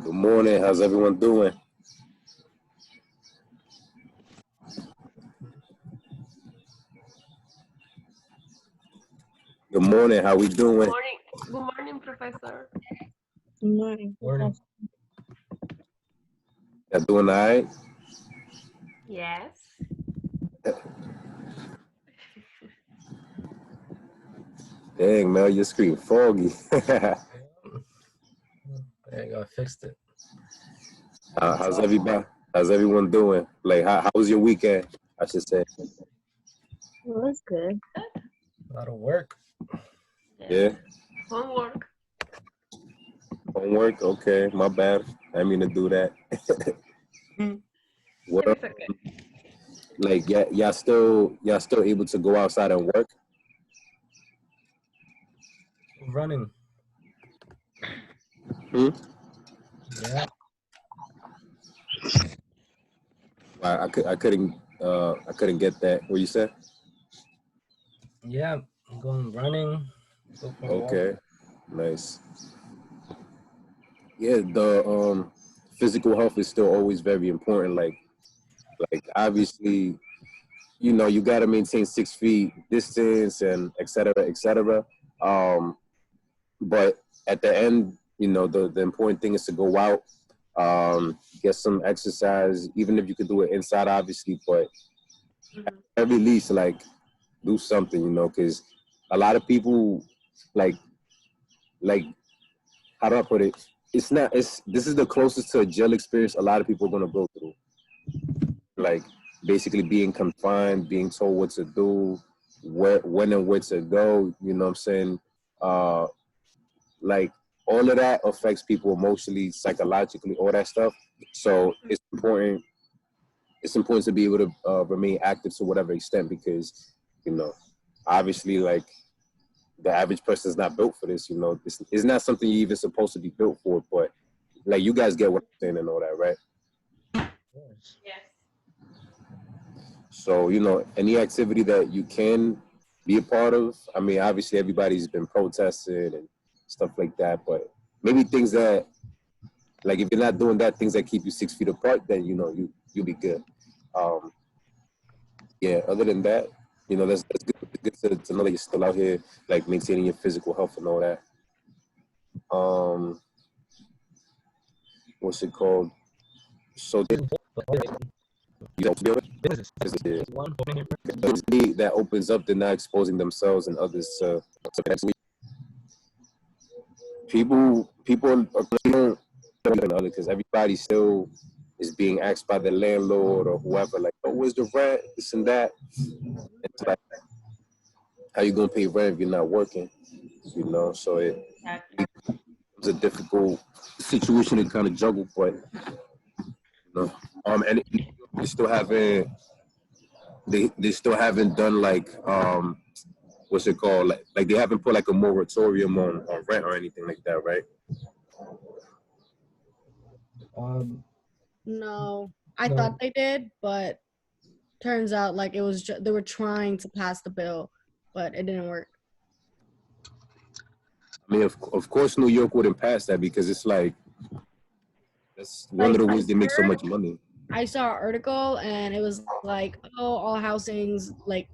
Good morning. How's everyone doing? Good morning. How we doing? Good morning, Professor. Good morning. Morning. Y'all doing all right? Yes. Dang, Mel, your screen foggy. There you go. I fixed it. How's everybody? How's everyone doing? Like, how was your weekend? I should say. Well, that's good. A lot of work. Yeah. Homework. Homework. Okay, my bad. I didn't mean to do that. Well, It's okay. like, y'all still able to go outside and work? Running. Hmm? Yeah. I couldn't get that. What you said? Yeah. I'm going running. Go for a walk. Okay, nice. Yeah, the physical health is still always very important. Like obviously, you know, you got to maintain 6 feet distance and et cetera, et cetera. But at the end, you know, the important thing is to go out, get some exercise, even if you could do it inside, obviously, but at the very least, like, do something, you know, because a lot of people, like, how do I put it? This is the closest to a jail experience a lot of people are going to go through. Like, basically being confined, being told what to do, when and where to go, you know what I'm saying? Like, all of that affects people emotionally, psychologically, all that stuff. So it's important to be able to remain active to whatever extent, because, you know, obviously, like, the average person is not built for this, you know. It's not something you're even supposed to be built for, but, like, you guys get what I'm saying and all that, right? Yes. So, you know, any activity that you can be a part of. I mean, obviously everybody's been protesting and stuff like that, but maybe things that, like, if you're not doing that, things that keep you 6 feet apart, then, you know, you'll be good. Yeah, other than that, you know, that's good. It's good to know that you're still out here, like, maintaining your physical health and all that. What's it called? So you know, that opens up, they're not exposing themselves and others to people are because everybody still is being asked by the landlord or whoever, like, oh, where's the rent, this and that. It's like, how you gonna pay rent if you're not working, you know? So it's a difficult situation to kind of juggle, but, you know, and they still haven't done, like, what's it called, like they haven't put like a moratorium on rent or anything like that, right? No, I thought they did, but turns out like it was they were trying to pass the bill, but it didn't work. I mean, of course, New York wouldn't pass that because it's like, that's one of the ways they make so much money. I saw an article and it was like, oh, all housings, like,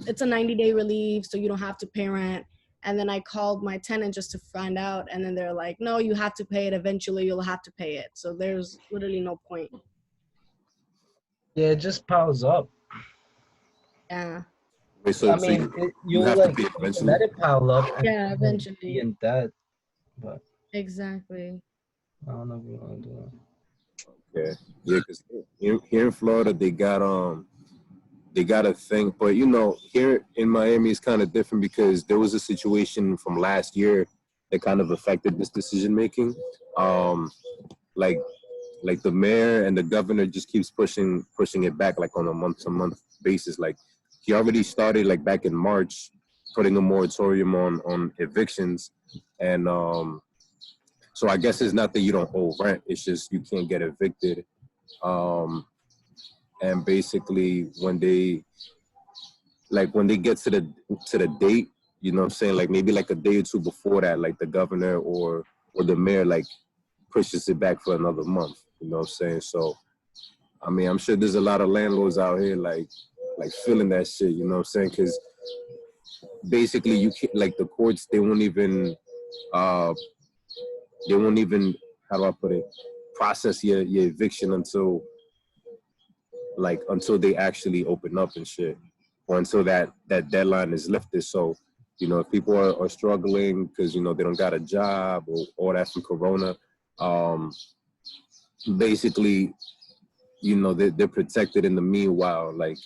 it's a 90-day relief, so you don't have to pay rent. And then I called my tenant just to find out, and then they're like, no, you have to pay it. Eventually, you'll have to pay it. So there's literally no point. Yeah, it just piles up. Yeah. Wait, so, I mean, you have like, to pay eventually? let it pile up. And yeah, eventually. Be in debt, but exactly. I don't know if you want to do that. Yeah, because here in Florida, they got a thing, but, you know, here in Miami it's kind of different because there was a situation from last year that kind of affected this decision making. Like the mayor and the governor just keeps pushing it back, like, on a month-to-month basis. Like, he already started, like, back in March, putting a moratorium on evictions, and so I guess it's not that you don't owe rent, it's just you can't get evicted. And basically when they get to the date you know what I'm saying, like maybe like a day or two before that, like the governor or the mayor like pushes it back for another month. You know what I'm saying? So I mean, I'm sure there's a lot of landlords out here like feeling that shit. You know what I'm saying? Because basically you can't, like, the courts, they won't even how do I put it, process your eviction until they actually open up and shit, or until that deadline is lifted. So, you know, if people are struggling because, you know, they don't got a job or all that from Corona, basically, you know, they're protected in the meanwhile. Like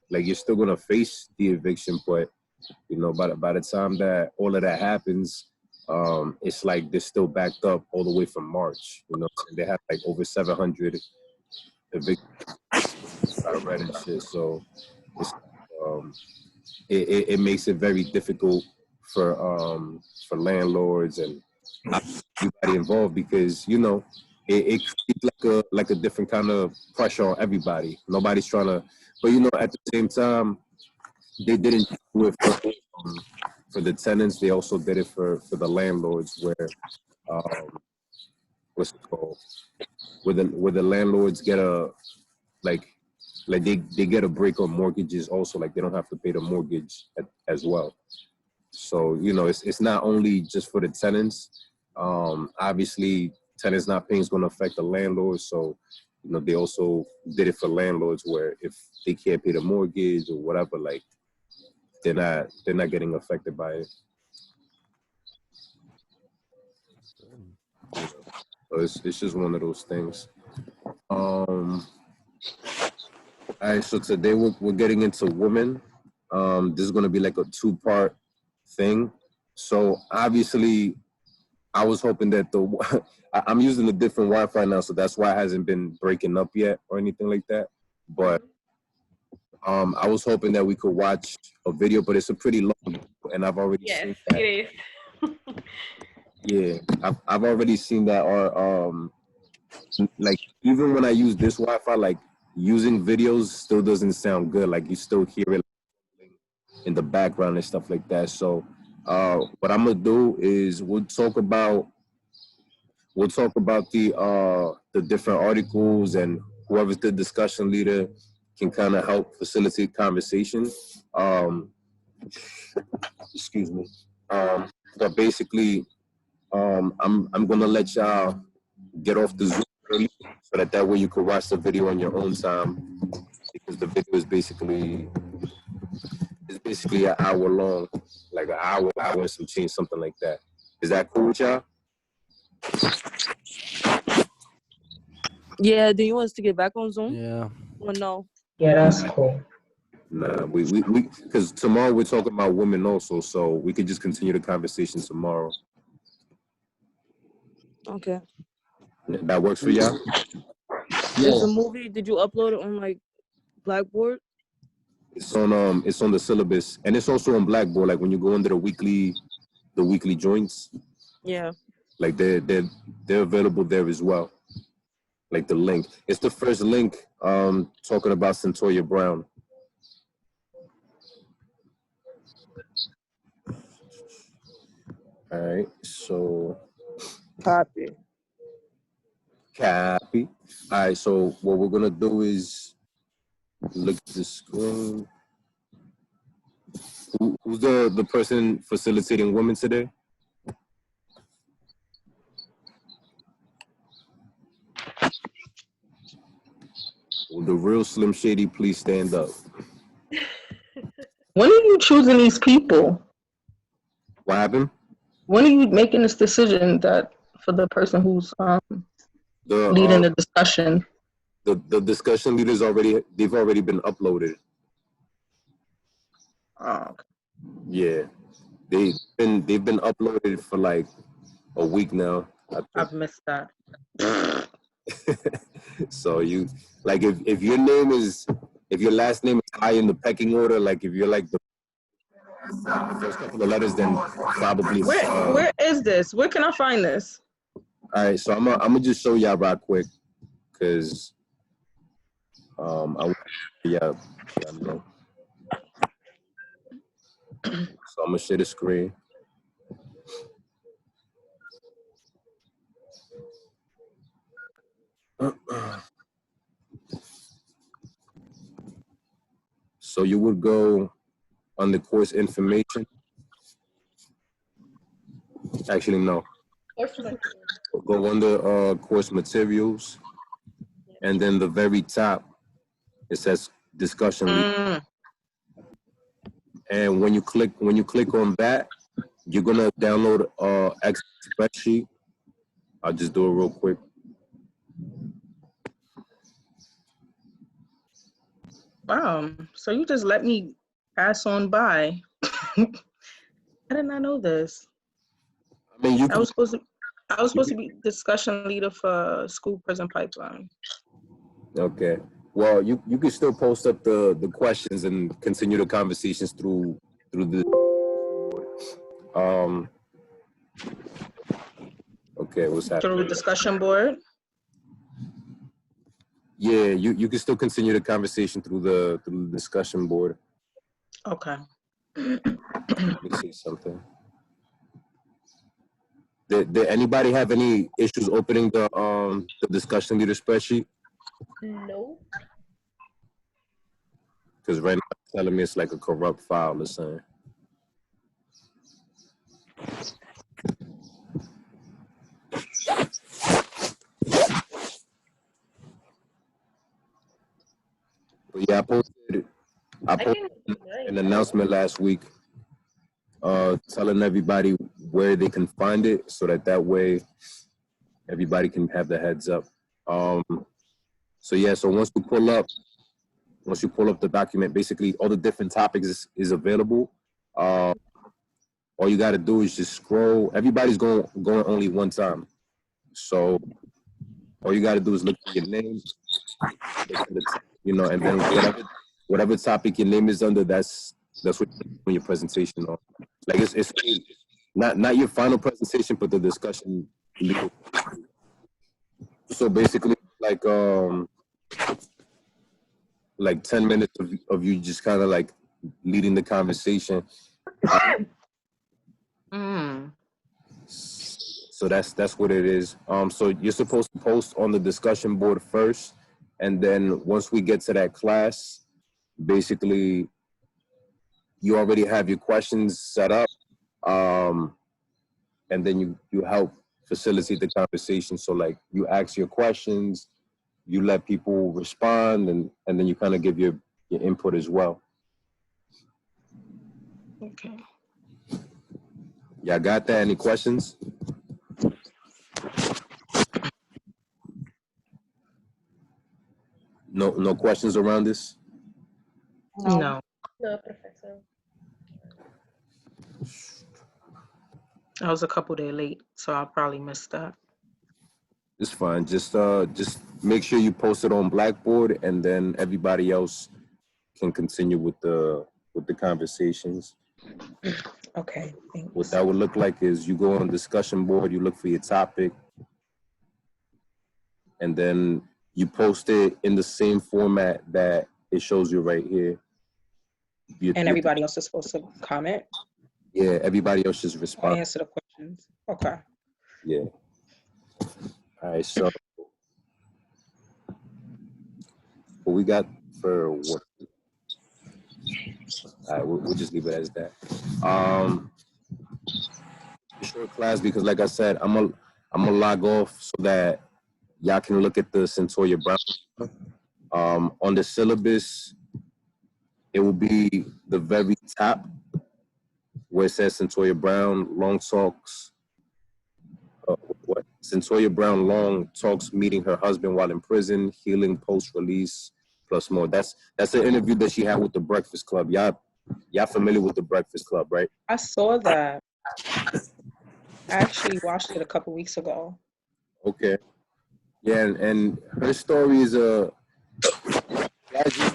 you're still gonna face the eviction, but, you know, by the time that all of that happens, it's like they're still backed up all the way from March. You know, and they have like over 700 evictions I read and shit. So it's, it makes it very difficult for landlords and everybody involved, because, you know, it creates like a different kind of pressure on everybody. Nobody's trying to, but, you know, at the same time, they didn't do it for the tenants. They also did it for the landlords, where what's it called? Where the landlords get a like they get a break on mortgages also. Like they don't have to pay the mortgage as well. So, you know, it's not only just for the tenants. Obviously, tenants not paying is going to affect the landlords. So, you know, they also did it for landlords, where if they can't pay the mortgage or whatever, like they're not getting affected by it. So it's just one of those things. All right, so today we're getting into women. This is going to be like a 2-part thing. So obviously, I was hoping that I'm using a different Wi-Fi now, so that's why it hasn't been breaking up yet or anything like that. But I was hoping that we could watch a video, but it's a pretty long video, and I've already seen that. It is. Yeah, I've already seen that. Or like, even when I use this Wi-Fi, like, using videos still doesn't sound good. Like, you still hear it in the background and stuff like that. So what I'm gonna do is we'll talk about the different articles, and whoever's the discussion leader can kind of help facilitate conversation. Excuse me. But basically, I'm gonna let y'all get off the Zoom early, so that way you can watch the video on your own time, because the video is basically an hour long, like an hour and some change, something like that. Is that cool with y'all? Yeah, do you want us to get back on Zoom? Yeah. Or no? Yeah, that's cool. Nah, we because tomorrow we're talking about women also, so we could just continue the conversation tomorrow. Okay. That works for y'all? Is the movie, did you upload it on like Blackboard? It's on the syllabus, and it's also on Blackboard. Like when you go under the weekly joints, Yeah. like they're available there as well. Like the link, it's the first link talking about Centoya Brown. All right, so Copy. All right, so what we're gonna do is look at the screen. Who's the person facilitating women today? Will the real Slim Shady please stand up? When are you choosing these people? What happened? When are you making this decision that for the person who's leading the discussion? The discussion leaders they've already been uploaded. Oh, okay. Yeah, they've been uploaded for like a week now. I've missed that. So you, like, if your last name is high in the pecking order, like if you're like the first couple of letters, then probably. Where is this? Where can I find this? All right, so I'm gonna just show y'all right quick, because I know. So I'm gonna share the screen. So you would go on the course information. Actually, no. Go under course materials, and then the very top, it says discussion lead. And when you click on that, you're gonna download Excel spreadsheet. I'll just do it real quick. Wow. So you just let me pass on by. I did not know this. I mean, I was supposed to be discussion leader for school prison pipeline. Okay. Well, you can still post up the questions and continue the conversations through the okay, what's happening? Through discussion board. Yeah, you can still continue the conversation through the discussion board. Okay. Let me see something. Did anybody have any issues opening the discussion leader spreadsheet? No. Because right now it's telling me it's like a corrupt file or something. But yeah, I posted an announcement last week telling everybody where they can find it so that way everybody can have the heads up. So yeah, so once you pull up the document, basically all the different topics is available. All you got to do is just scroll. Everybody's going only one time. So all you got to do is look for your name, and then whatever topic your name is under, that's what you're doing your presentation on. Like it's not your final presentation, but the discussion. So basically, like 10 minutes of you just kind of like leading the conversation. So that's what it is. So you're supposed to post on the discussion board first, and then once we get to that class, basically you already have your questions set up, and then you help facilitate the conversation. So like you ask your questions, you let people respond, and then you kind of give your input as well. Okay. Y'all got that? Any questions? No questions around this? No. No, Professor. I was a couple days late, so I probably missed that. It's fine. Just make sure you post it on Blackboard, and then everybody else can continue with the conversations. Okay, thanks. What that would look like is you go on discussion board, you look for your topic, and then you post it in the same format that it shows you right here. And everybody else is supposed to comment? Yeah, everybody else just respond. Answer the questions. Okay. Yeah. All right, so what we got for what? All right, we'll just leave it as that. Short class because, like I said, I'm gonna log off so that y'all can look at the Centoya Brown. On the syllabus, it will be the very top where it says Centoya Brown long talks. Centoya Brown long talks meeting her husband while in prison, healing post-release, plus more. That's the interview that she had with the Breakfast Club. Y'all familiar with the Breakfast Club, right? I saw that. I actually watched it a couple weeks ago. Okay. Yeah, and her story is tragic,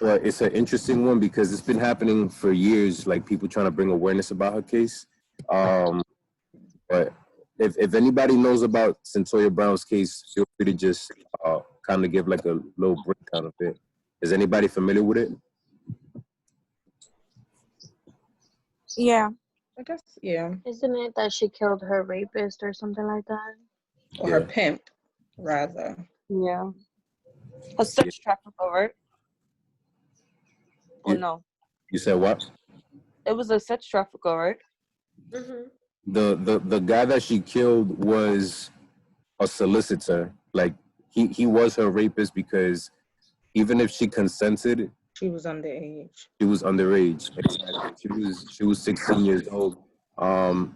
but it's an interesting one because it's been happening for years, like people trying to bring awareness about her case. But if anybody knows about Centoya Brown's case, feel free to just kind of give like a little breakdown of it. Is anybody familiar with it? Yeah. I guess, yeah. Isn't it that she killed her rapist or something like that? Or her pimp, rather. Yeah. A sex trafficker, right? Or You, no? you said what? It was a sex trafficker, right? Mm-hmm. The guy that she killed was a solicitor. Like he was her rapist because even if she consented, She was underage. she was underage. Exactly. She was 16 years old. Um,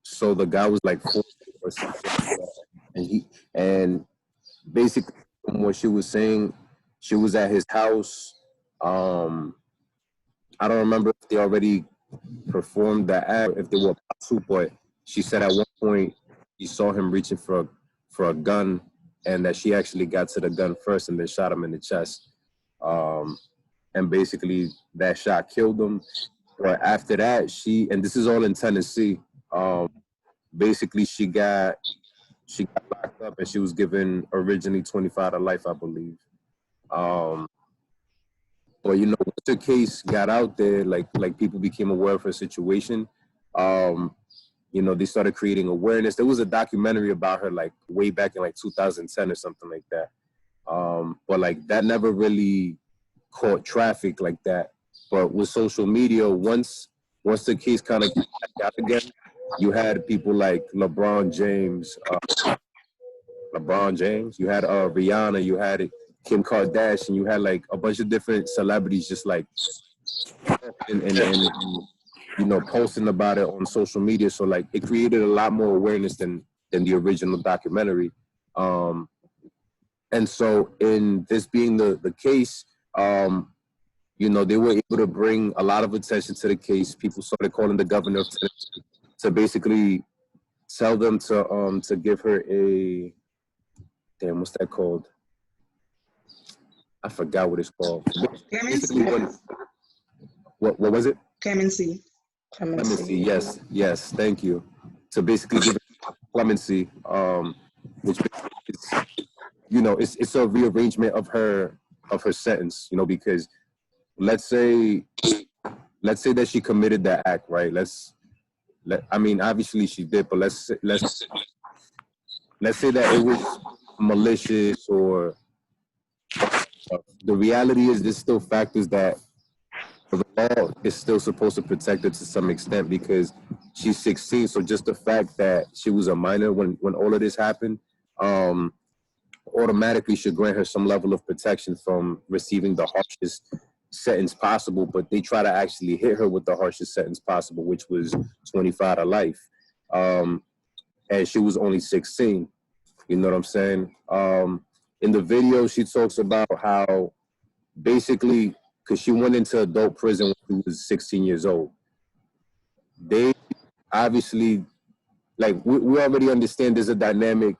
so the guy was like 40 or something like that. And basically from what she was saying, she was at his house. I don't remember if they already performed the act, if they were about to, but she said at one point she saw him reaching for a gun, and that she actually got to the gun first and then shot him in the chest. And basically that shot killed him. But after that, and this is all in Tennessee. Basically she got locked up and she was given originally 25 to life, I believe. But once the case got out there, like people became aware of her situation. They started creating awareness. There was a documentary about her like way back in like 2010 or something like that. But like that never really caught traffic like that. But with social media, once the case kind of got out again, you had people like LeBron James, you had Rihanna, you had Kim Kardashian, you had like a bunch of different celebrities just like and posting about it on social media. So like it created a lot more awareness than the original documentary. And so in this being the case, they were able to bring a lot of attention to the case. People started calling the governor of Tennessee to basically tell them to give her a what's that called? I forgot what it's called. Basically, what was it? Clemency. Clemency. Yes. Thank you. To basically give her clemency, which is it's a rearrangement of her sentence. Because let's say that she committed that act, right? I mean, obviously she did, but let's say that it was malicious or the reality is there's still factors that the law is still supposed to protect her to some extent because she's 16. So just the fact that she was a minor when all of this happened, automatically should grant her some level of protection from receiving the harshest sentence possible. But they try to actually hit her with the harshest sentence possible, which was 25 to life. And she was only 16. You know what I'm saying? In the video, she talks about how basically, because she went into adult prison when she was 16 years old, they obviously, like, we already understand there's a dynamic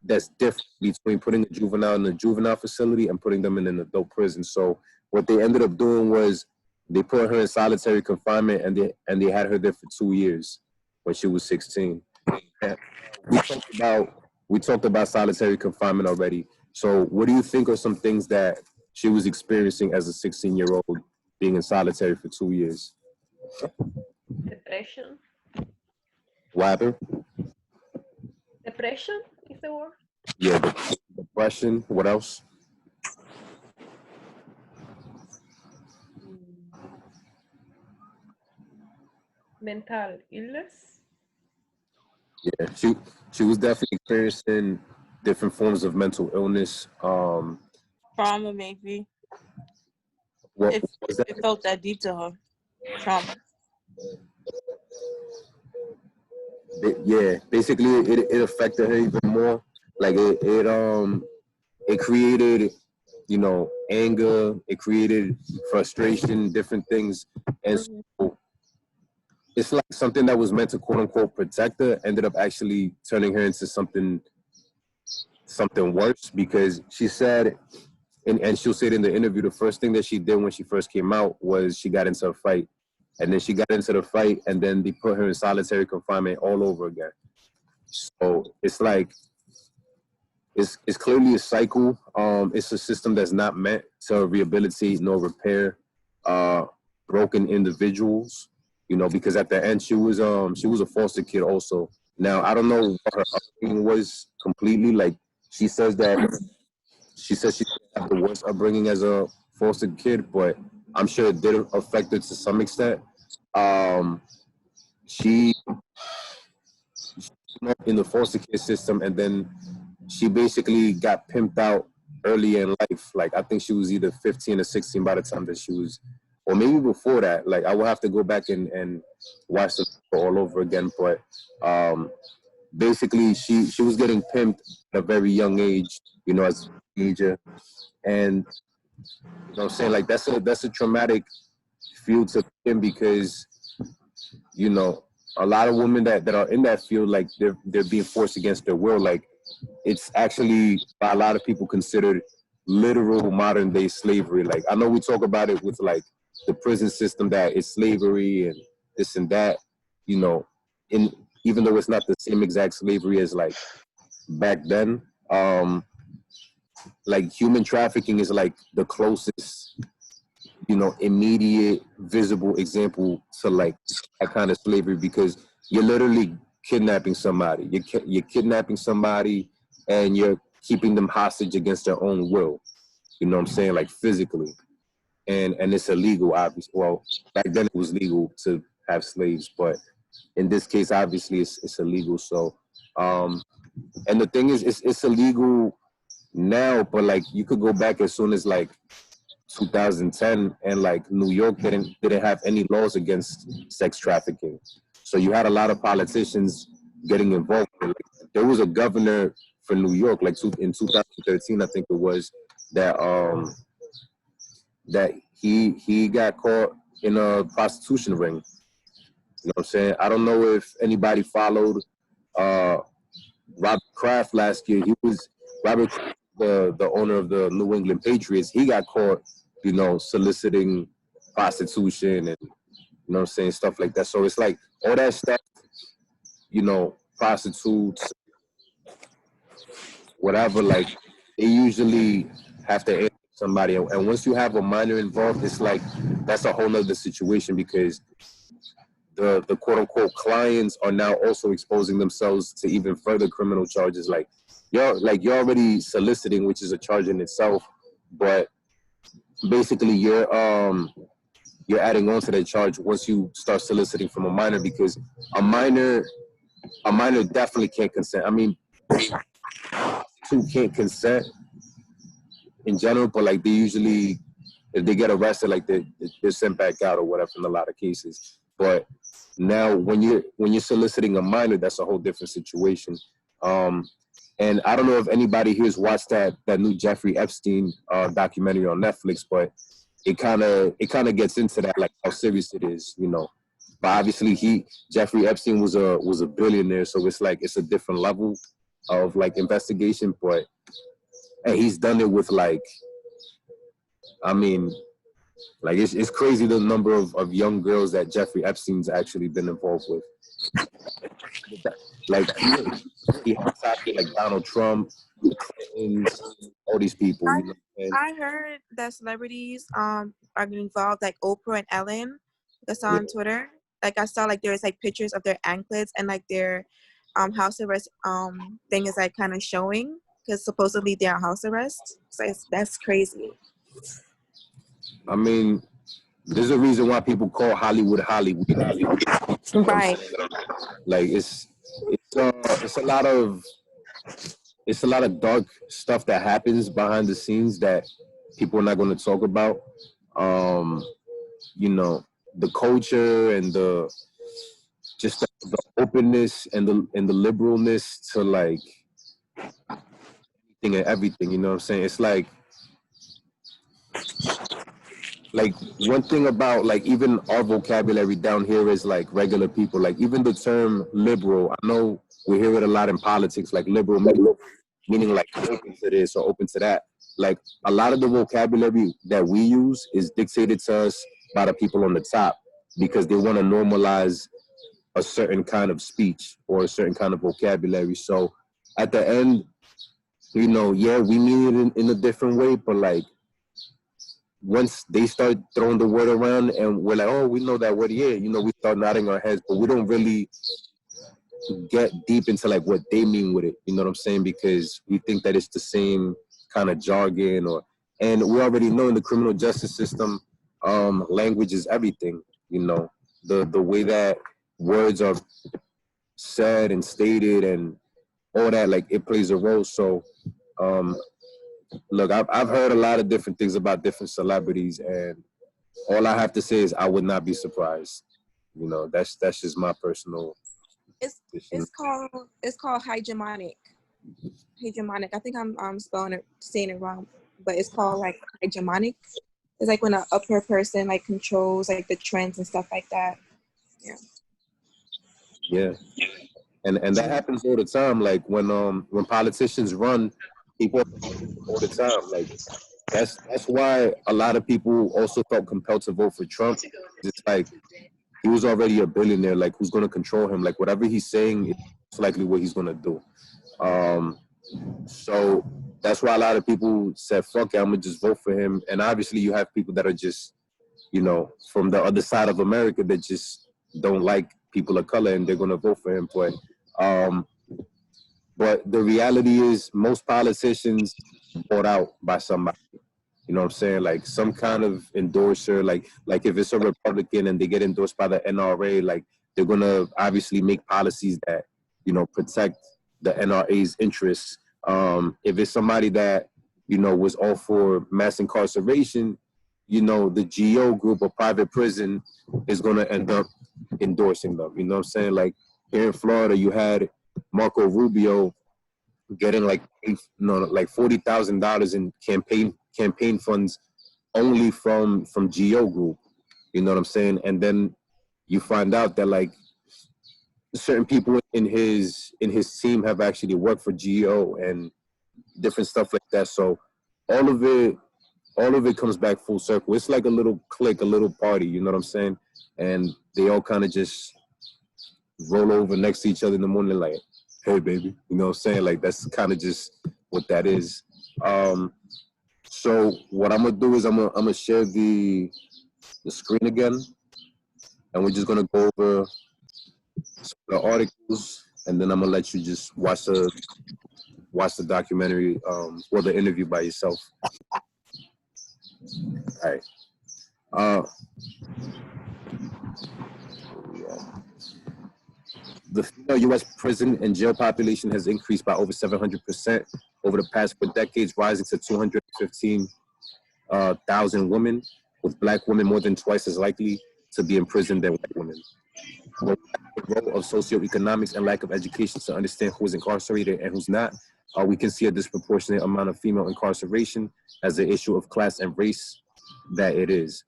that's different between putting a juvenile in a juvenile facility and putting them in an adult prison. So what they ended up doing was they put her in solitary confinement and they had her there for 2 years when she was 16. And we talked about solitary confinement already. So what do you think are some things that she was experiencing as a 16-year-old being in solitary for 2 years? Depression. What happened? Depression is the word. Yeah, depression. What else? Mental illness. Yeah, she was definitely experiencing different forms of mental illness. Trauma, maybe. What If was that? it felt that deep to her. Trauma. Yeah, basically it affected her even more. Like it created, anger. It created frustration, different things, and so it's like something that was meant to quote unquote protect her ended up actually turning her into something worse because she said, and she'll say it in the interview, the first thing that she did when she first came out was she got into a fight. And then she got into the fight and then they put her in solitary confinement all over again. So it's like, it's clearly a cycle. It's a system that's not meant to rehabilitate nor repair broken individuals. you know, because at the end she was a foster kid also. Now I don't know what her upbringing was completely. Like she says she had the worst upbringing as a foster kid, but I'm sure it did affect her to some extent. She in the foster care system, and then she basically got pimped out early in life. Like I think she was either 15 or 16 by the time that she was, or maybe before that. Like I will have to go back and watch the all over again. But basically, she was getting pimped at a very young age, you know, as a teenager, and you know what I'm saying, like that's a traumatic field to be in because you know a lot of women that are in that field, like they're being forced against their will. Like it's actually by a lot of people considered literal modern day slavery. Like I know we talk about it with like the prison system that it's slavery and this and that, you know, in even though it's not the same exact slavery as like back then. Like human trafficking is like the closest, you know, immediate, visible example to like that kind of slavery because you're literally kidnapping somebody. You're kidnapping somebody and you're keeping them hostage against their own will. You know what I'm saying? Like physically. And it's illegal, obviously. Well, back then it was legal to have slaves, but in this case, obviously it's illegal. So, and the thing is, it's illegal now, but like you could go back as soon as like 2010 and like New York didn't have any laws against sex trafficking. So you had a lot of politicians getting involved. Like, there was a governor for New York, like in 2013, I think it was, that that he got caught in a prostitution ring. You know what I'm saying? I don't know if anybody followed Robert Kraft last year. Robert Kraft, the owner of the New England Patriots. He got caught, you know, soliciting prostitution and, you know what I'm saying, stuff like that. So it's like all that stuff, you know, prostitutes, whatever, like they usually have to answer somebody. And once you have a minor involved, it's like that's a whole nother situation because the quote unquote clients are now also exposing themselves to even further criminal charges. Like you're already soliciting, which is a charge in itself, but basically you're adding on to that charge once you start soliciting from a minor, because a minor definitely can't consent. I mean, two can't consent in general, but like they usually, if they get arrested, like they're sent back out or whatever in a lot of cases. But now when you're soliciting a minor, that's a whole different situation. And I don't know if anybody here's watched that new Jeffrey Epstein documentary on Netflix, but it kind of gets into that, like how serious it is, you know. But obviously Jeffrey Epstein was a billionaire, so it's like it's a different level of like investigation. But and he's done it with like, I mean, like it's crazy the number of young girls that Jeffrey Epstein's actually been involved with. Like he has talked to like Donald Trump, the Clintons, all these people. You know, I heard that celebrities are involved, like Oprah and Ellen. That's on Twitter. Like I saw like there's like pictures of their anklets and like their house arrest thing is like kind of showing because supposedly they're on house arrest. So that's crazy. I mean, there's a reason why people call Hollywood Hollywood. Right. Like it's a lot of dark stuff that happens behind the scenes that people are not going to talk about. You know, the culture and the openness and the liberalness to like anything and everything. You know what I'm saying? It's like one thing about like even our vocabulary down here is like regular people. Like even the term liberal, I know we hear it a lot in politics, like liberal meaning like open to this or open to that. Like a lot of the vocabulary that we use is dictated to us by the people on the top because they want to normalize a certain kind of speech or a certain kind of vocabulary. So at the end, you know, yeah, we mean it in a different way, but like once they start throwing the word around and we're like, oh, we know that word, yeah, you know, we start nodding our heads, but we don't really get deep into like what they mean with it, you know what I'm saying? Because we think that it's the same kind of jargon, and we already know in the criminal justice system, language is everything, you know, the way that words are said and stated and all that, like it plays a role. So look, I've heard a lot of different things about different celebrities, and all I have to say is I would not be surprised. You know, that's just my personal. It's called hegemonic. Hegemonic. I think I'm saying it wrong, but it's called like hegemonic. It's like when an upper person like controls like the trends and stuff like that. Yeah. Yeah, and that happens all the time. Like when politicians run, people all the time. Like that's why a lot of people also felt compelled to vote for Trump. It's like he was already a billionaire. Like who's going to control him? Like whatever he's saying is likely what he's going to do. So that's why a lot of people said, fuck it, I'm going to just vote for him. And obviously you have people that are just, you know, from the other side of America that just don't like people of color and they're going to vote for him. But the reality is most politicians bought out by somebody. You know what I'm saying? Like some kind of endorser, like if it's a Republican and they get endorsed by the NRA, like they're gonna obviously make policies that, you know, protect the NRA's interests. If it's somebody that, you know, was all for mass incarceration, you know, the GO group or private prison is gonna end up endorsing them. You know what I'm saying? Like here in Florida, you had Marco Rubio getting like $40,000 in campaign funds only from GO Group. You know what I'm saying? And then you find out that like certain people in his team have actually worked for GO and different stuff like that. So all of it comes back full circle. It's like a little clique, a little party. You know what I'm saying? And they all kind of just roll over next to each other in the morning like, hey, baby. You know what I'm saying? Like, that's kind of just what that is. So what I'm going to do is I'm gonna share the screen again. And we're just going to go over some of the articles. And then I'm going to let you just watch the documentary or the interview by yourself. All right. The female U.S. prison and jail population has increased by over 700% over the past 4 decades, rising to 215,000 women, with Black women more than twice as likely to be imprisoned than white women. The role of socioeconomics and lack of education to understand who is incarcerated and who's not, we can see a disproportionate amount of female incarceration as an issue of class and race that it is.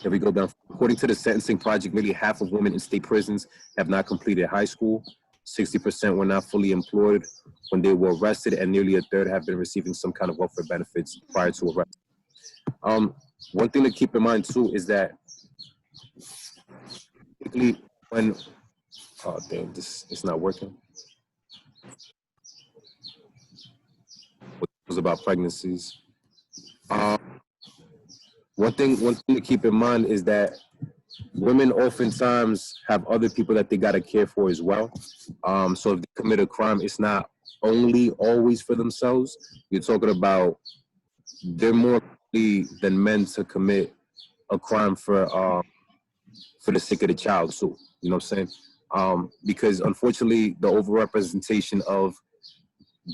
Here we go down. According to the Sentencing Project, nearly half of women in state prisons have not completed high school. 60% were not fully employed when they were arrested, and nearly a third have been receiving some kind of welfare benefits prior to arrest. One thing to keep in mind too is that when oh damn, it's not working. It was about pregnancies. One thing to keep in mind is that women oftentimes have other people that they gotta care for as well. So if they commit a crime, it's not only always for themselves. You're talking about they're more likely than men to commit a crime for the sake of the child too. You know what I'm saying? Because unfortunately, the overrepresentation of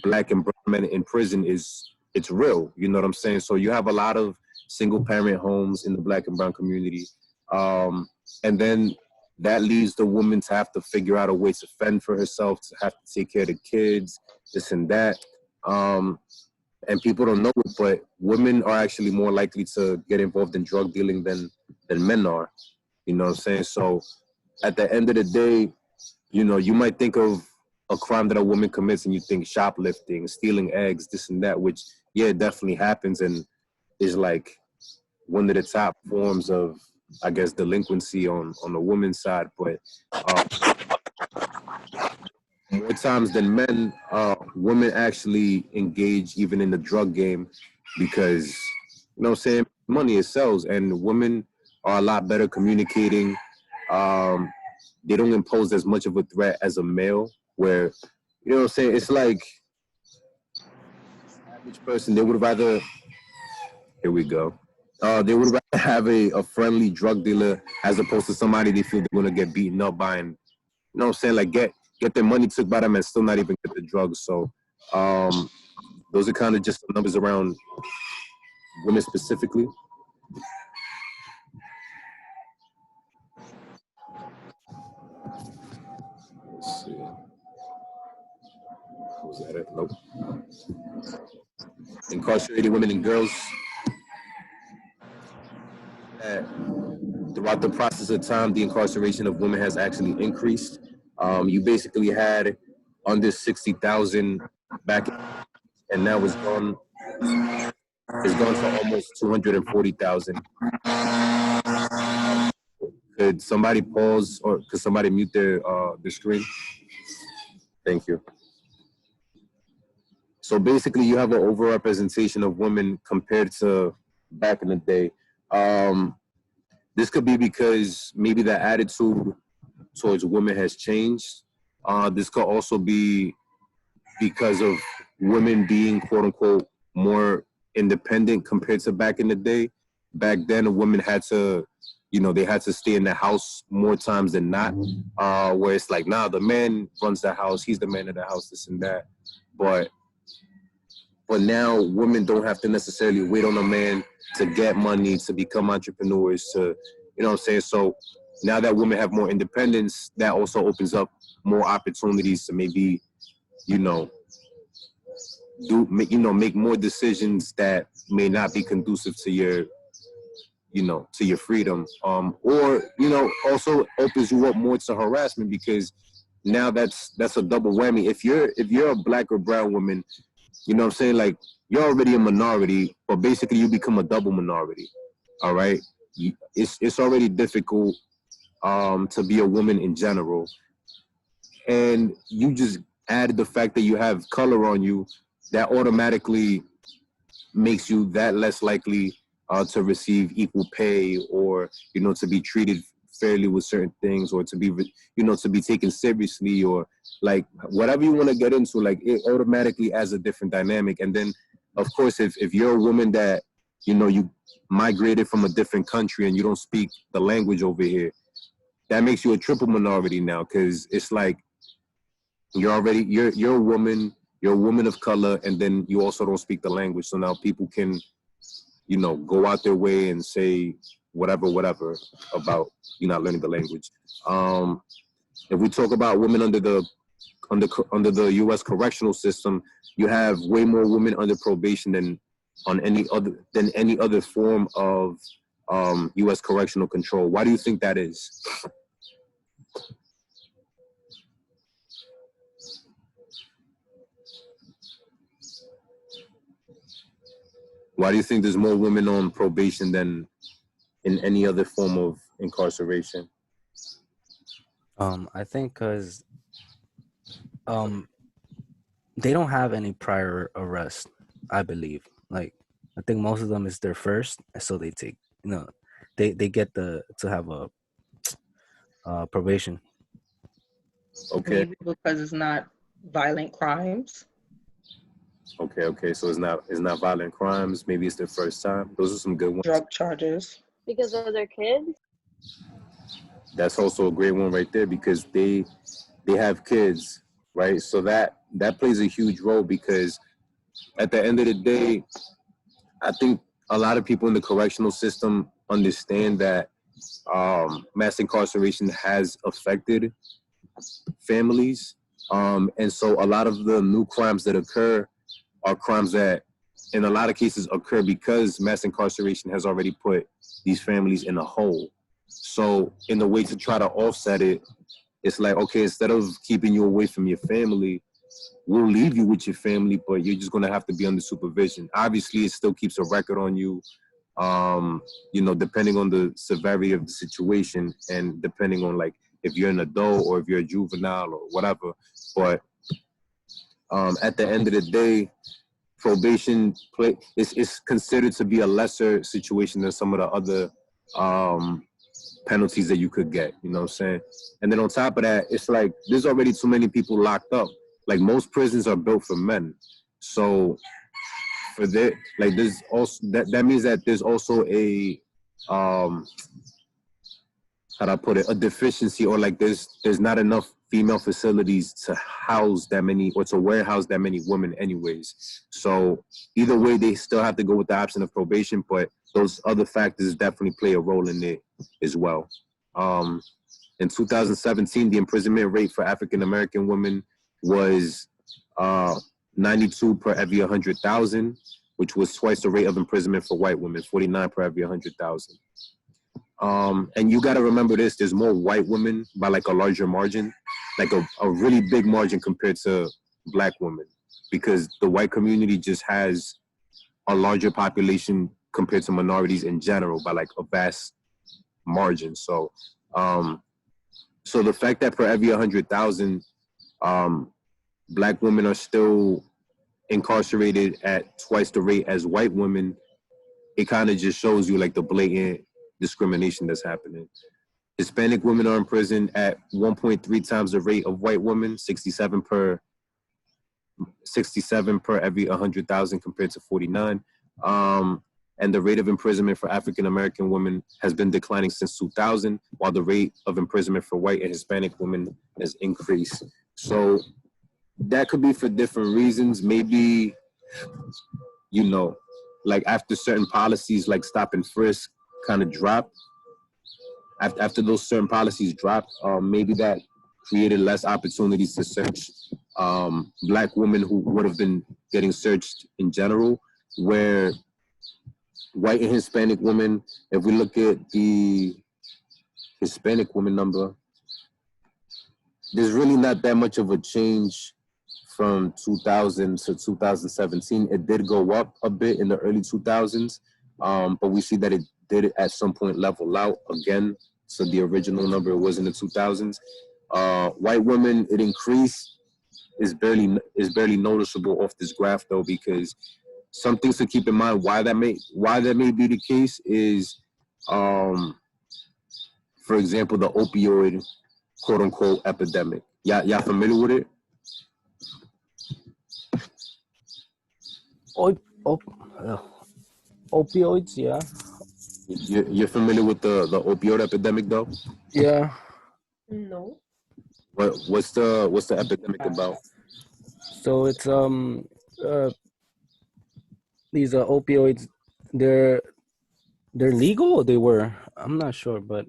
Black and brown men in prison it's real. You know what I'm saying? So you have a lot of single parent homes in the Black and brown community. And then that leaves the woman to have to figure out a way to fend for herself, to have to take care of the kids, this and that. And people don't know it, but women are actually more likely to get involved in drug dealing than men are. You know what I'm saying? So at the end of the day, you know, you might think of a crime that a woman commits and you think shoplifting, stealing eggs, this and that, which, yeah, it definitely happens and is like one of the top forms of, I guess, delinquency on the woman's side. But more times than men, women actually engage even in the drug game because, you know what I'm saying, money it sells, and women are a lot better communicating. They don't impose as much of a threat as a male, where, you know what I'm saying, it's like average person, they would rather, here we go. They would rather have a friendly drug dealer as opposed to somebody they feel they're gonna get beaten up by, and you know what I'm saying, like get their money took by them and still not even get the drugs. So those are kind of just the numbers around women specifically. Let's see. Was that it? Nope. Incarcerated women and girls. Throughout the process of time, the incarceration of women has actually increased. You basically had under 60,000 back, and now it's gone to almost 240,000. Could somebody pause, or could somebody mute their screen? Thank you. So basically, you have an overrepresentation of women compared to back in the day. This could be because maybe the attitude towards women has changed. This could also be because of women being, quote unquote, more independent compared to back in the day. Back then, a woman had to, you know, they had to stay in the house more times than not. Where it's like, nah, the man runs the house, he's the man of the house, this and that. But now women don't have to necessarily wait on a man to get money, to become entrepreneurs, to, you know what I'm saying? So now that women have more independence, that also opens up more opportunities to maybe, you know, make more decisions that may not be conducive to your, you know, to your freedom. Or, you know, also opens you up more to harassment, because now that's a double whammy. If you're a black or brown woman, you know what I'm saying? Like, you're already a minority, but basically you become a double minority. All right? It's already difficult to be a woman in general. And you just add the fact that you have color on you, that automatically makes you that less likely to receive equal pay, or, you know, to be treated fairly with certain things, or to be, you know, to be taken seriously, or like whatever you want to get into, like it automatically adds a different dynamic. And then, of course, if you're a woman that, you know, you migrated from a different country and you don't speak the language over here, that makes you a triple minority now, because it's like you're a woman, you're a woman of color, and then you also don't speak the language. So now people can, you know, go out their way and say whatever about you not learning the language. If we talk about women under the U.S. correctional system, you have way more women under probation than any other form of U.S. correctional control. Why do you think that is? Why do you think there's more women on probation than in any other form of incarceration? I think because they don't have any prior arrest, I believe. Like, I think most of them is their first, so they take, you know, they get to have a probation. Okay. Maybe because it's not violent crimes. Okay. So it's not violent crimes. Maybe it's their first time. Those are some good ones. Drug charges. Because of their kids? That's also a great one right there, because they have kids, right? So that plays a huge role, because at the end of the day, I think a lot of people in the correctional system understand that mass incarceration has affected families. And so a lot of the new crimes that occur are crimes that in a lot of cases occur because mass incarceration has already put these families in a hole. So in the way to try to offset it, it's like, okay, instead of keeping you away from your family, we'll leave you with your family, but you're just going to have to be under supervision. Obviously, it still keeps a record on you, you know, depending on the severity of the situation, and depending on, like, if you're an adult or if you're a juvenile or whatever. But at the end of the day, probation is considered to be a lesser situation than some of the other penalties that you could get, you know what I'm saying? And then on top of that, it's like there's already too many people locked up. Like most prisons are built for men. So for that, like there's also that means that there's also a how do I put it, a deficiency, or like there's not enough female facilities to house that many or to warehouse that many women anyways. So either way, they still have to go with the option of probation, but those other factors definitely play a role in it as well. In 2017, the imprisonment rate for African-American women was 92 per every 100,000, which was twice the rate of imprisonment for white women, 49 per every 100,000. And you got to remember this, there's more white women by like a larger margin, like a really big margin compared to black women, because the white community just has a larger population compared to minorities in general by like a vast margin. So, so the fact that for every 100,000, black women are still incarcerated at twice the rate as white women, it kind of just shows you like the blatant discrimination that's happening. Hispanic women are in prison at 1.3 times the rate of white women, 67 per every 100,000 compared to 49. And the rate of imprisonment for African-American women has been declining since 2000, while the rate of imprisonment for white and Hispanic women has increased. So that could be for different reasons. Maybe, you know, like after certain policies like stop and frisk kind of dropped, after those certain policies dropped, maybe that created less opportunities to search black women who would have been getting searched in general, where white and Hispanic women, if we look at the Hispanic women number, there's really not that much of a change from 2000 to 2017. It did go up a bit in the early 2000s, but we see that it did at some point level out again. So the original number was in the 2000s. White women, it increased, is barely noticeable off this graph though, because some things to keep in mind why that may be the case is, for example, the opioid quote unquote epidemic. Y'all familiar with it? Opioids, yeah. You're familiar with the opioid epidemic though? Yeah. No. What's the epidemic about? So it's these opioids, they're legal, or they were, I'm not sure, but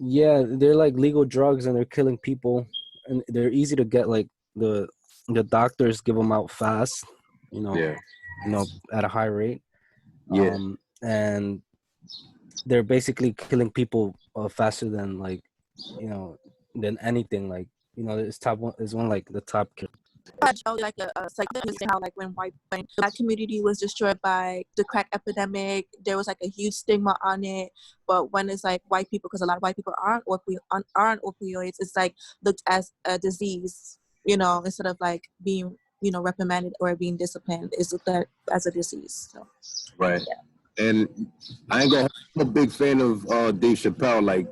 yeah, they're like legal drugs and they're killing people, and they're easy to get. Like the doctors give them out fast, you know, at a high rate. And they're basically killing people faster than like, you know, than anything. Like, you know, it's one like the top killer. Like how like when the black community was destroyed by the crack epidemic, there was like a huge stigma on it. But when it's like white people, because a lot of white people aren't on opioids, it's like looked as a disease, you know, instead of like being, you know, reprimanded or being disciplined, is looked at as a disease. So, right. Yeah. And I'm a big fan of Dave Chappelle. Like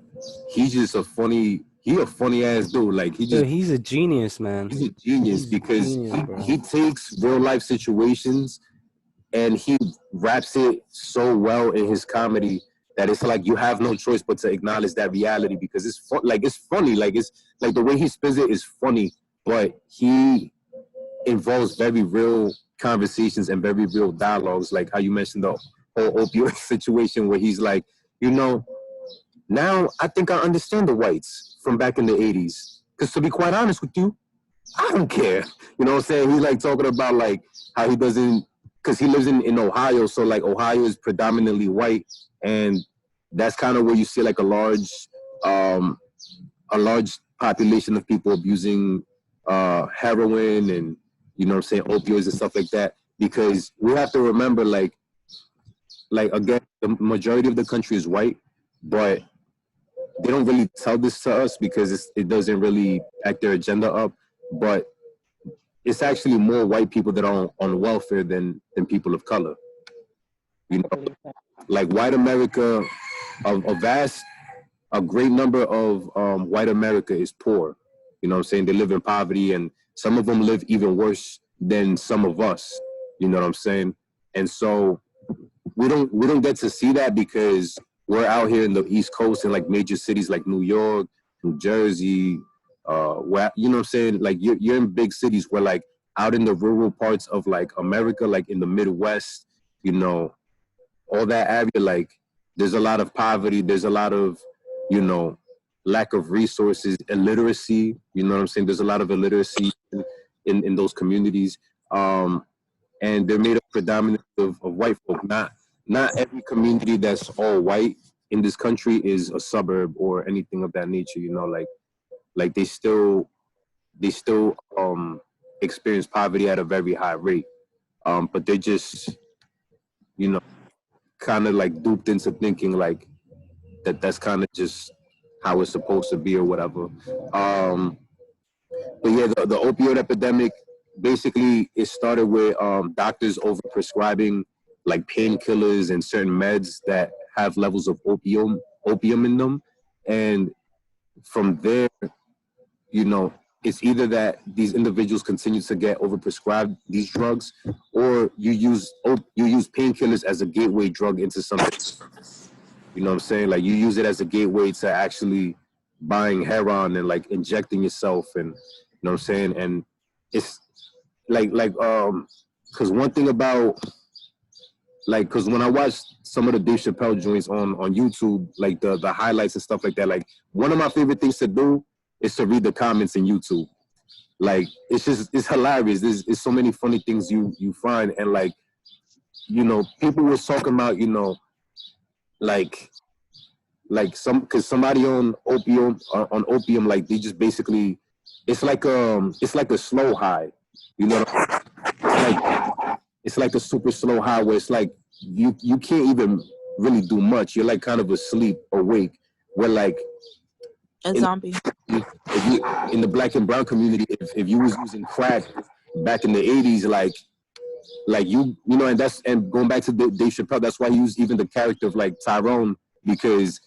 he's just a funny ass dude. Like he's a genius, man. He's a genius because he takes real life situations and he wraps it so well in his comedy that it's like you have no choice but to acknowledge that reality, because it's funny. Like it's like the way he spins it is funny, but he involves very real conversations and very real dialogues, like how you mentioned the whole opioid situation, where he's like, you know, now I think I understand the whites from back in the 80s. Because to be quite honest with you, I don't care. You know what I'm saying? He's like talking about like how he doesn't, because he lives in Ohio. So like Ohio is predominantly white. And that's kind of where you see like a large population of people abusing heroin and, you know what I'm saying, opioids and stuff like that. Because we have to remember, like again, the majority of the country is white, but they don't really tell this to us because it doesn't really back their agenda up. But it's actually more white people that are on welfare than people of color. You know, like white America, a great number of white America is poor. You know what I'm saying? They live in poverty, and some of them live even worse than some of us. You know what I'm saying? And so we don't get to see that because we're out here in the East Coast in like major cities like New York, New Jersey, where, you know what I'm saying? Like you're in big cities where like out in the rural parts of like America, like in the Midwest, you know, all that area, like there's a lot of poverty, there's a lot of, you know, lack of resources, illiteracy, you know what I'm saying? There's a lot of illiteracy in those communities. And they're made up predominantly of white folk. Not every community that's all white in this country is a suburb or anything of that nature, you know, like they still experience poverty at a very high rate. But they're just, you know, kind of like duped into thinking like that's kind of just how it's supposed to be or whatever. But yeah, the opioid epidemic, basically it started with doctors overprescribing like painkillers and certain meds that have levels of opium in them. And from there, you know, it's either that these individuals continue to get overprescribed these drugs, or you use painkillers as a gateway drug into something. You know what I'm saying? Like you use it as a gateway to actually buying heroin and like injecting yourself, and you know what I'm saying? And it's because one thing about because when I watched some of the Dave Chappelle joints on YouTube, like the highlights and stuff like that, like one of my favorite things to do is to read the comments in YouTube. Like it's hilarious. There's so many funny things you find, and like, you know, people was talking about, you know, like because somebody on opium, like they just basically, it's like a slow high, you know, it's like a super slow high where it's like you can't even really do much. You're like kind of asleep, awake. Where like A zombie. in the black and brown community, if you was using crack back in the 80s, like you know, and going back to Dave Chappelle, that's why he used even the character of like Tyrone, because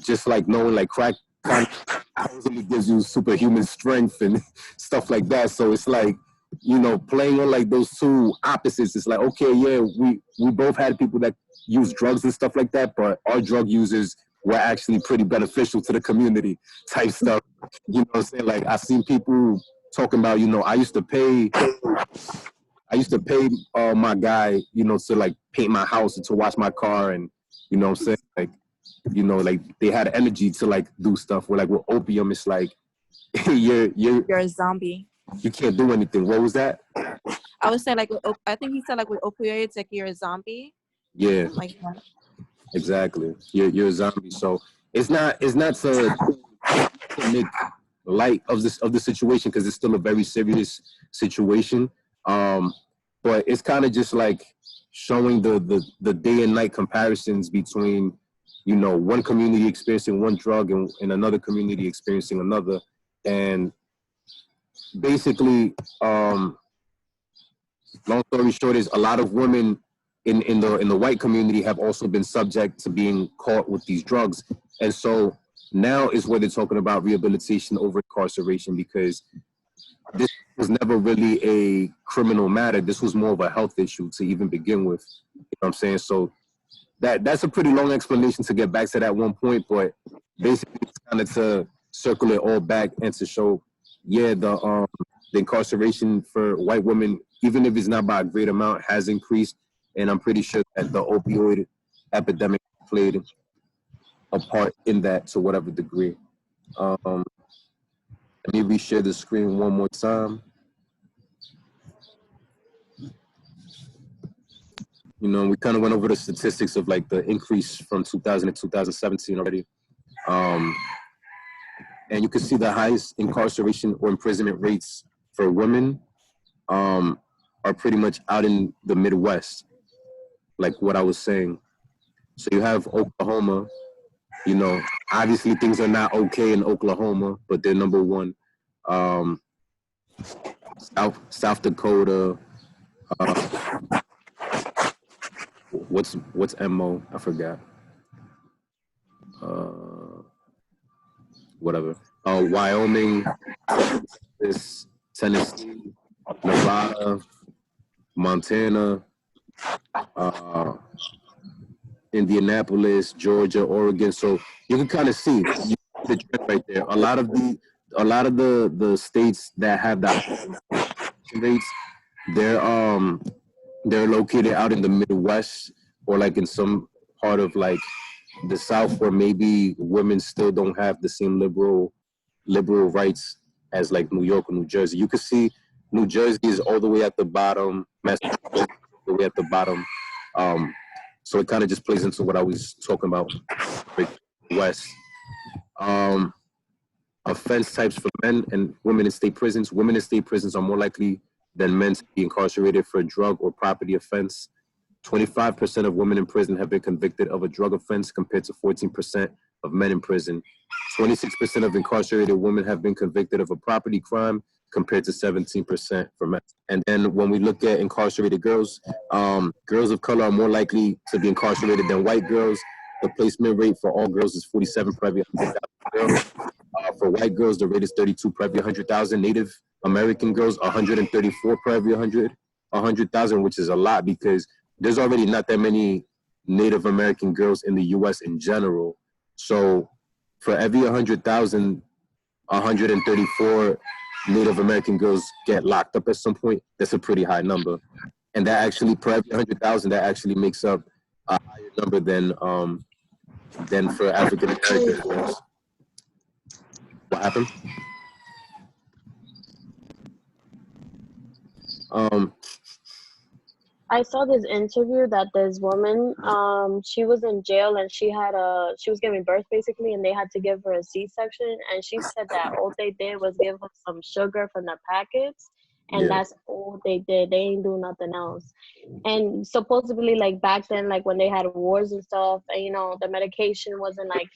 just like knowing like crack kind of supposedly gives you superhuman strength and stuff like that. So it's like, you know, playing on like those two opposites. It's like, okay, yeah, we both had people that use drugs and stuff like that, but our drug users were actually pretty beneficial to the community type stuff. You know what I'm saying? Like I've seen people talking about, you know, I used to pay my guy, you know, to like paint my house and to wash my car, and you know what I'm saying? Like, you know, like they had energy to like do stuff. Where like with opium, it's like you're a zombie. You can't do anything. What was that? I would say like I think he said like with opioids, like you're a zombie. Yeah. Like that. Exactly. You're a zombie. So it's not to make light of the situation, because it's still a very serious situation. But it's kind of just like showing the day and night comparisons between, you know, one community experiencing one drug and another community experiencing another. And basically, long story short is a lot of women in the white community have also been subject to being caught with these drugs. And so now is where they're talking about rehabilitation over incarceration, because this was never really a criminal matter. This was more of a health issue to even begin with. You know what I'm saying? So that's a pretty long explanation to get back to that one point, but basically it's kind of to circle it all back and to show, yeah, the incarceration for white women, even if it's not by a great amount, has increased. And I'm pretty sure that the opioid epidemic played a part in that to whatever degree. Let me reshare the screen one more time. You know, we kind of went over the statistics of like the increase from 2000 to 2017 already. And you can see the highest incarceration or imprisonment rates for women are pretty much out in the Midwest, like what I was saying. So you have Oklahoma, you know, obviously things are not okay in Oklahoma, but they're number one. South Dakota. What's MO? I forgot. Whatever. Wyoming, Tennessee, Nevada, Montana, Indianapolis, Georgia, Oregon. So you can kind of see the trend right there. A lot of the states that have that rates, they're located out in the Midwest or like in some part of like the South where maybe women still don't have the same liberal rights as like New York or New Jersey. You can see New Jersey is all the way at the bottom, Massachusetts all the way at the bottom. So it kind of just plays into what I was talking about, like West. Offense types for men and women in state prisons. Women in state prisons are more likely than men to be incarcerated for a drug or property offense. 25% of women in prison have been convicted of a drug offense compared to 14% of men in prison. 26% of incarcerated women have been convicted of a property crime compared to 17% for men. And then when we look at incarcerated girls, girls of color are more likely to be incarcerated than white girls. The placement rate for all girls is 47 per every 100,000 girls. For white girls, the rate is 32 per every 100,000. Native American girls, 134 per every 100,000, which is a lot because there's already not that many Native American girls in the U.S. in general. So for every 100,000, 134 Native American girls get locked up at some point. That's a pretty high number. And that actually, per every 100,000, that actually makes up a higher number than for African American girls. What happened? I saw this interview that this woman, she was in jail and she was giving birth basically, and they had to give her a C-section, and she said that all they did was give her some sugar from the packets, and that's all they did. They ain't do nothing else. And supposedly, like back then, like when they had wars and stuff, and the medication wasn't like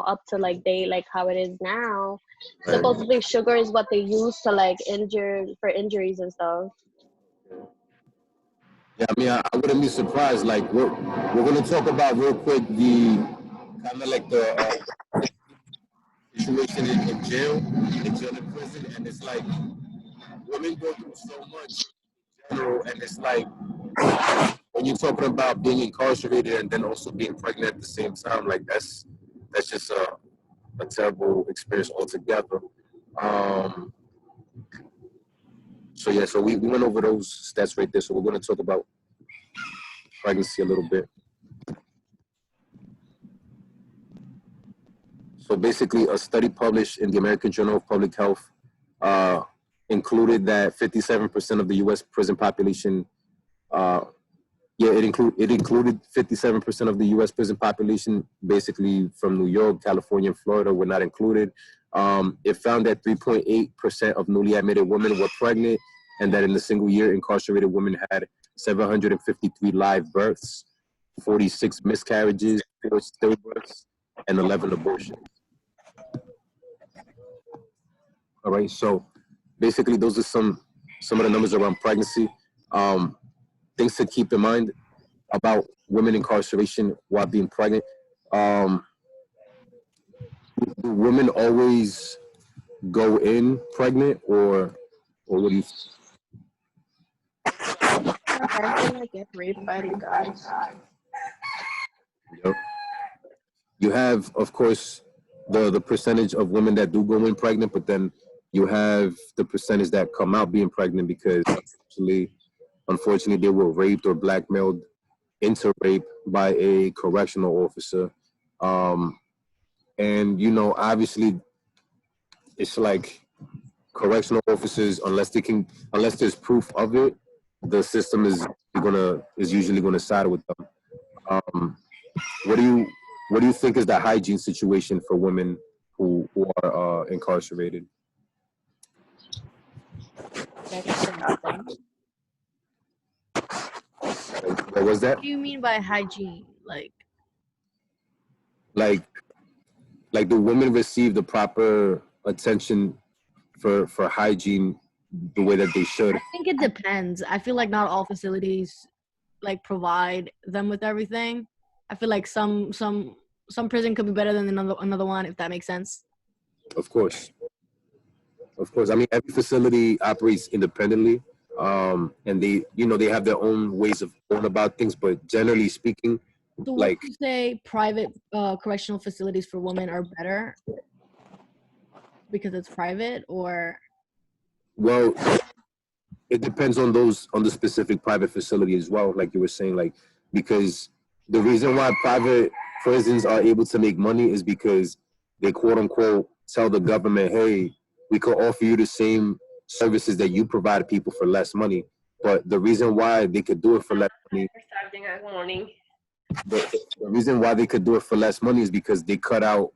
up to like how it is now. Right. Supposedly, sugar is what they use to like for injuries and stuff. Yeah, I mean, I wouldn't be surprised. Like, we're going to talk about real quick the kind of like the situation in jail and prison, and it's like women go through so much in general, and it's like when you're talking about being incarcerated and then also being pregnant at the same time, like that's just a terrible experience altogether. So yeah, so we went over those stats right there. So we're going to talk about pregnancy a little bit. So basically, a study published in the American Journal of Public Health included that 57% of the U.S. prison population, it included 57% of the U.S. prison population, basically from New York, California, and Florida, were not included. It found that 3.8% of newly admitted women were pregnant, and that in the single year, incarcerated women had 753 live births, 46 miscarriages, 4 stillbirths, and 11 abortions. All right, so basically those are some of the numbers around pregnancy. Things to keep in mind about women incarceration while being pregnant. Do women always go in pregnant, or what do you? I get raped by the guys. Yep. You have, of course, the percentage of women that do go in pregnant, but then you have the percentage that come out being pregnant because unfortunately they were raped or blackmailed into rape by a correctional officer. And obviously it's like correctional officers, unless there's proof of it, the system is usually gonna side with them. What do you think is the hygiene situation for women who are incarcerated? What was that? What do you mean by hygiene? Like do women receive the proper attention for hygiene the way that they should. I think it depends. I feel like not all facilities like provide them with everything. I feel like some prison could be better than another one, if that makes sense. Of course. I mean, every facility operates independently, and they have their own ways of going about things. But generally speaking, So like, would you say private correctional facilities for women are better because it's private, or? well, it depends on the specific private facility as well, like you were saying, like, because the reason why private prisons are able to make money is because they quote unquote tell the government, hey, we could offer you the same services that you provide people for less money. But the reason why they could do it for less money, the reason why they could do it for less money is because they cut out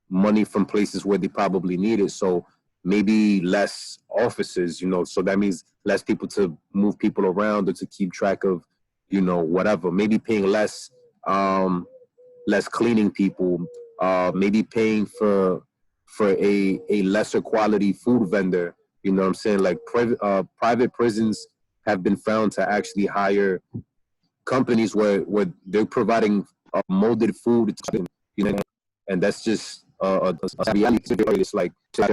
money from places where they probably need it. So maybe less officers, so that means less people to move people around or to keep track of, whatever. Maybe paying less cleaning people, maybe paying for a lesser quality food vendor. You know what I'm saying? Like private prisons have been found to actually hire companies where they're providing molded food, and that's just a reality. It's like you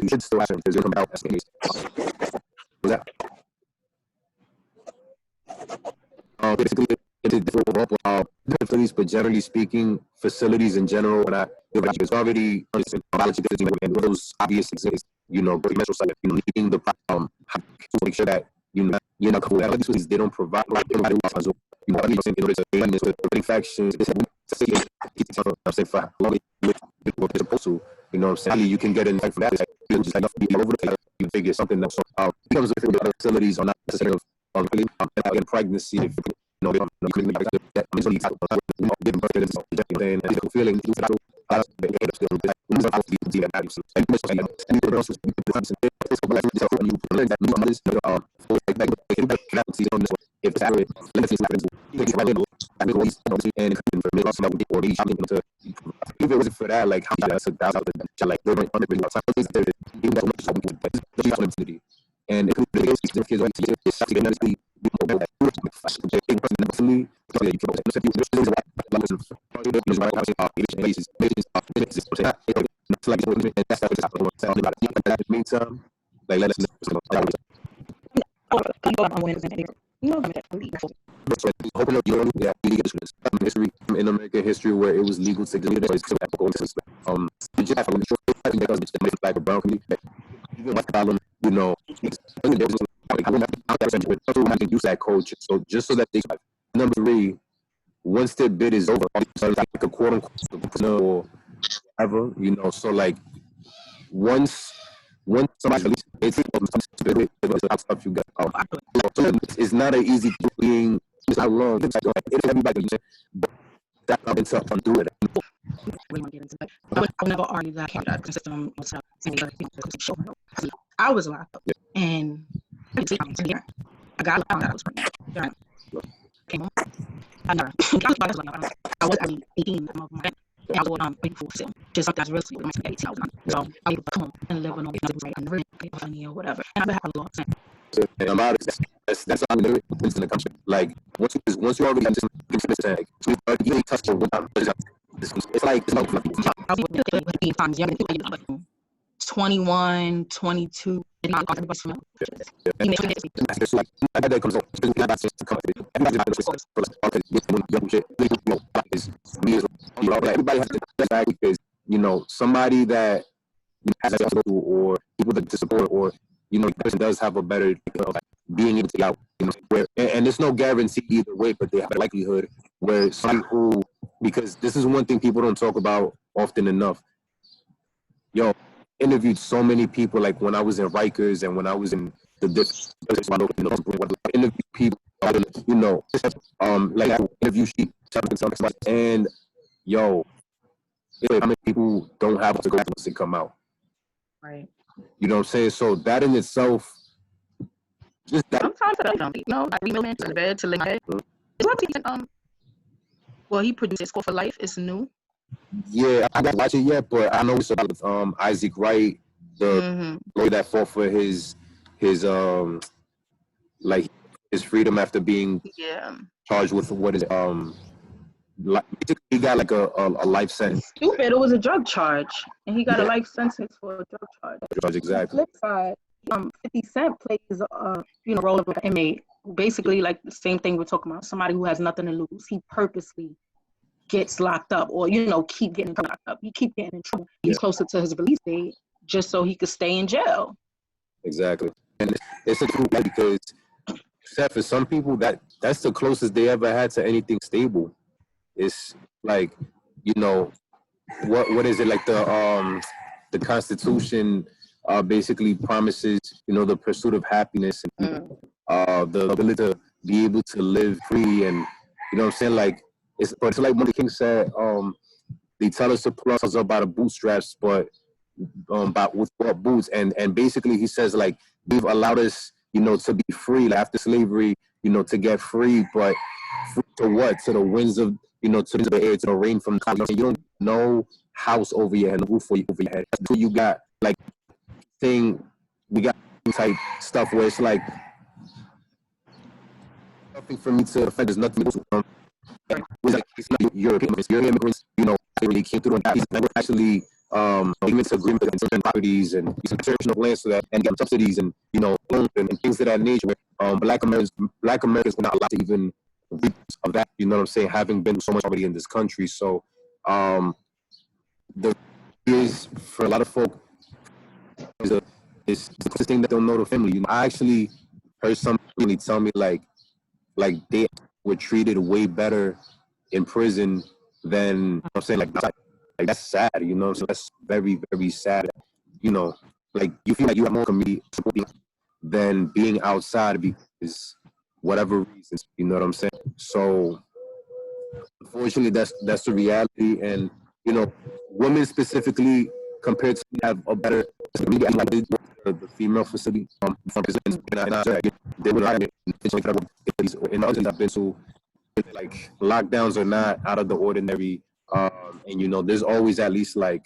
should still have because come out that. Basically, it's different facilities, but generally speaking, facilities in general, when it's already and those obvious exist, leading the to make sure that you're not cool. They don't provide in order to prevent factions. I'm saying for long we're supposed to, what I'm saying. You can get in from that. It's just enough to be all over the place. You figure something that becomes a thing that other facilities are not necessarily really in pregnancy. If feeling if it wasn't for that, like how that's like and it could be the kids meantime, like let us hoping history in American history where it was legal to get it. Black or brown community, even like use that culture. So just so that they number 3, once their bid is over, like a quote unquote or whatever, so like once somebody it's stuff you got. It's not an easy thing. It's not long. It's like everybody, but that it's up and do it. I would never argue that the system was I was locked up and I got found out I was pregnant. Came home. I never. I was 18. I was waiting for sale. Just something that's really 18. So I would come home and live with no right. I never paid money or whatever. And I have a lot of and a lot of that's how we in the country. Like once you already got this tag, you ain't touched it. It's like I was times 21, 22, and not everybody's familiar. It's like that comes on. Everybody has to back because somebody that has a or people that to support or the person does have a better being able to get out. And there's no guarantee either way, but they have a likelihood where some who because this is one thing people don't talk about often enough. Interviewed so many people, like when I was in Rikers and when I was in the different interview people, like interview sheet, and how many people don't have to go once they come out? Right. You know what I'm saying? So that in itself, just that. Sometimes I don't I remember to the bed to lay my head. Well, he produced Score for Life. It's new. Yeah, I haven't watched it yet, but I know it's about Isaac Wright, the lawyer that fought for his his like his freedom after being Yeah. charged with what is basically he got like a life sentence. Stupid. It was a drug charge, and he got a life sentence for a drug charge. On the Exactly. flip side, 50 Cent plays role of an inmate who basically like the same thing we're talking about. Somebody who has nothing to lose. He purposely gets locked up, or keep getting locked up. He keep getting in trouble. He's closer to his release date just so he could stay in jail. Exactly, and it's a true because except for some people that's the closest they ever had to anything stable. It's like, what is it, like the Constitution basically promises, the pursuit of happiness and the ability to be able to live free, and what I'm saying, like it's like Money King said, they tell us to pull ourselves up by the bootstraps, but with what boots, and basically he says, like, they've allowed us, to be free, like, after slavery, to get free, but free to what? To the winds of, to the air, to the rain from the clouds. You don't know house over your head, roof over your head. That's what you got, like, we got type stuff where it's like nothing for me to affect. There's nothing to like, it's not European immigrants, they came through and they were actually even to agreement with certain properties and reservation of land so that and get subsidies and loans and things of that nature. Black Americans were not allowed to even reap of that. You know what I'm saying? Having been so much already in this country, so the is for a lot of folk is the thing that don't know the family. I actually heard somebody tell me like they were treated way better in prison than I'm saying, like that's sad, so that's very, very sad. Like you feel like you have more community support than being outside because whatever reasons, you know what I'm saying? So unfortunately that's the reality, and women specifically compared to have a better like the female facility from prison they would like in others I've been to, like lockdowns are not out of the ordinary, and there's always at least like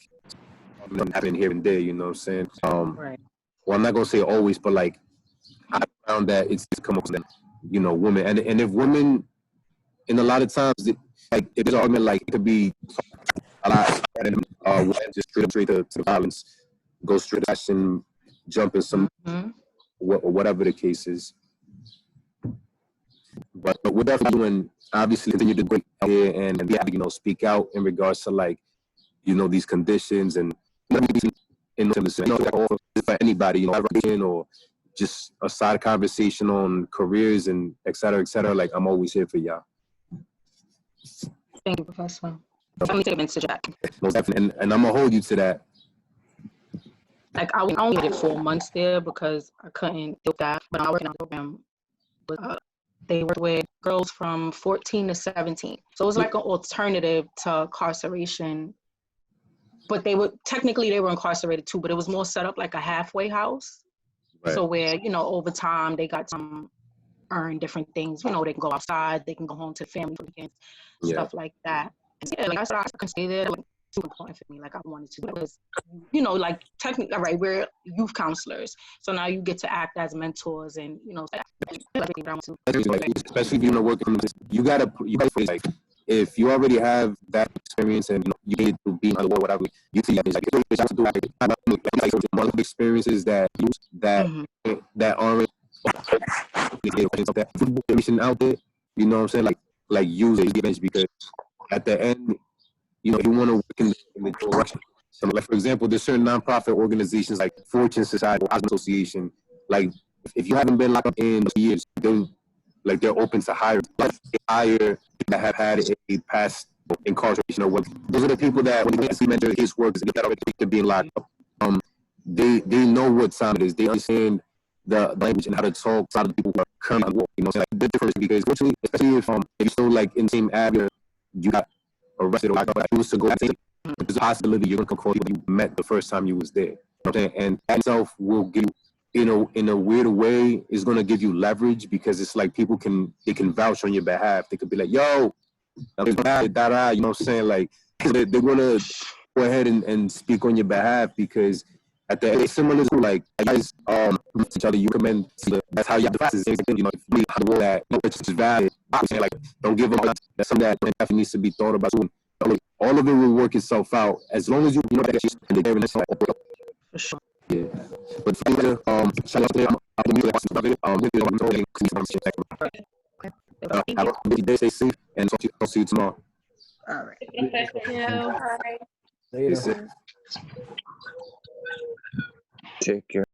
happening here and there, you know what I'm saying? Right. Well, I'm not gonna say always, but like I found that it's come up with women, and if women, in a lot of times, like if there's an argument, like it could be a lot, just straight to violence, go straight to action, jump in some whatever the case is. But we're definitely doing, obviously, continue to great here and speak out in regards to like, these conditions and for anybody, or just a side conversation on careers and et cetera, like I'm always here for y'all. Thank you, Professor. Let me take a to Jack. Most definitely, and I'm gonna hold you to that. Like I only did 4 months there because I couldn't do that, but I worked in a program. They worked with girls from 14 to 17. So it was like an alternative to incarceration. But they were incarcerated too, but it was more set up like a halfway house. Right. So where, over time they got some earn different things. They can go outside, they can go home to the family for weekends, stuff like that. And yeah, like I said, I can stay there. Like, too important for me. Like I wanted to do it because, like technically, right, we're youth counselors. So now you get to act as mentors and, especially if you're working, you gotta like, if you already have that experience and you need to be on the whatever, you see like multiple experiences that aren't that information out there. You know what I'm saying? Like use it because at the end, you want to work in the direction. So, like for example, there's certain nonprofit organizations like Fortune Society or Association. Like if you haven't been locked up in years, they're open to hire people that have had a past incarceration or what. Those are the people that when they see mentor his work that already being locked up. They know what time it is. They understand the language and how to talk to other people who are currently on work. Like the difference because especially if you're still like in the same area, you got arrested or locked up, like, to go. There's a possibility you're gonna call people you met the first time you was there. And that itself will give you, in a weird way, is gonna give you leverage because it's like people can vouch on your behalf. They could be like, yo, you know what I'm saying? Like they're gonna go ahead and speak on your behalf because at the end, it's similar to like you guys each other. You recommend that's how you have the practice. You know, if you have the rule that it's just valid. I'm saying like don't give up. That's something that definitely needs to be thought about too. All of it will work itself out as long as you know that she's in the area. For sure. Yeah, but shout out to them. Have a busy day. Stay safe, and talk to you tomorrow. All right. Yeah. All right. Later. Peace. Take care.